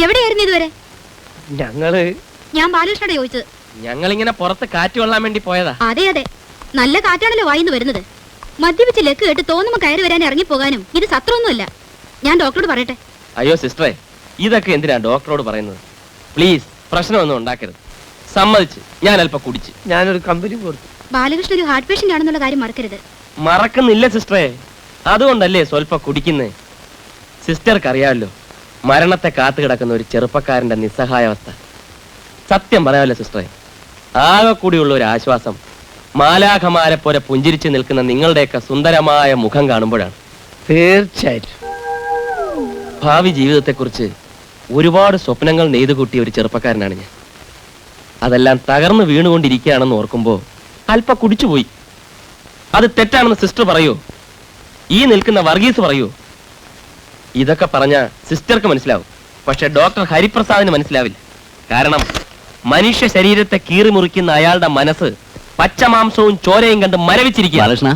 എവിടെയായിരുന്നു ഇതുവരെ? ഞാൻ ബാലകൃഷ്ണനോട് ചോദിച്ചത്. ഞങ്ങളിങ്ങനെ പുറത്ത് കാറ്റ് കൊള്ളാൻ വേണ്ടി പോയതാ. അതെ അതെ, നല്ല കാറ്റാണല്ലോ വായിന്ന് വരുന്നത്. മദ്യപിച്ച് ലക്ക് കേട്ട് തോന്നുമ്പോ കയറി വരാൻ ഇറങ്ങിപ്പോകാനും ഇത് സത്രമൊന്നുമല്ല. ഞാൻ ഡോക്ടറോട് പറയട്ടെ? അയ്യോ സിസ്റ്ററെ, ഇതൊക്കെ എന്തിനാ ഡോക്ടറോട് പറയുന്നത്? പ്ലീസ് പ്രശ്നമൊന്നും ഉണ്ടാക്കരുത്. സമ്മതിച്ച് ഞാൻ അല്പം കുടിച്ച് ഞാനൊരു കമ്പനി കൊടുത്തു. ബാലകൃഷ്ണൻ ഒരു ഹാർട്ട് പേഷ്യന്റ് ആണെന്നുള്ള കാര്യം മറക്കരുത്. മറക്കുന്നില്ല സിസ്റ്ററെ, അതുകൊണ്ടല്ലേ സ്വല്പം കുടിക്കുന്നേ. സിസ്റ്റർക്ക് അറിയാമല്ലോ മരണത്തെ കാത്തു കിടക്കുന്ന ഒരു ചെറുപ്പക്കാരന്റെ നിസ്സഹായാവസ്ഥ. സത്യം പറയാമല്ലോ സിസ്റ്ററെ, ആകെ കൂടിയുള്ള ഒരു ആശ്വാസം മാലാഖമാരെ പോലെ പുഞ്ചിരിച്ചു നിൽക്കുന്ന നിങ്ങളുടെയൊക്കെ സുന്ദരമായ മുഖം കാണുമ്പോഴാണ്. തീർച്ചയായിട്ടും ഭാവി ജീവിതത്തെക്കുറിച്ച് ഒരുപാട് സ്വപ്നങ്ങൾ നെയ്തുകൂട്ടിയ ഒരു ചെറുപ്പക്കാരനാണ് ഞാൻ. അതെല്ലാം തകർന്നു വീണുകൊണ്ടിരിക്കുകയാണെന്ന് ഓർക്കുമ്പോൾ അല്പം കുടിച്ചുപോയി. അത് തെറ്റാണെന്ന് സിസ്റ്റർ പറയൂ? ഈ നിൽക്കുന്ന വർഗീസ് പറയൂ? ഇതൊക്കെ പറഞ്ഞ സിസ്റ്റർക്ക് മനസ്സിലാവും, പക്ഷെ ഡോക്ടർ ഹരിപ്രസാദിന് മനസ്സിലാവില്ല. കാരണം മനുഷ്യ ശരീരത്തെ കീറി മുറിക്കുന്ന അയാളുടെ മനസ്സ് പച്ചമാംസവും ചോരയും കണ്ട് മരവിച്ചിരിക്കുക.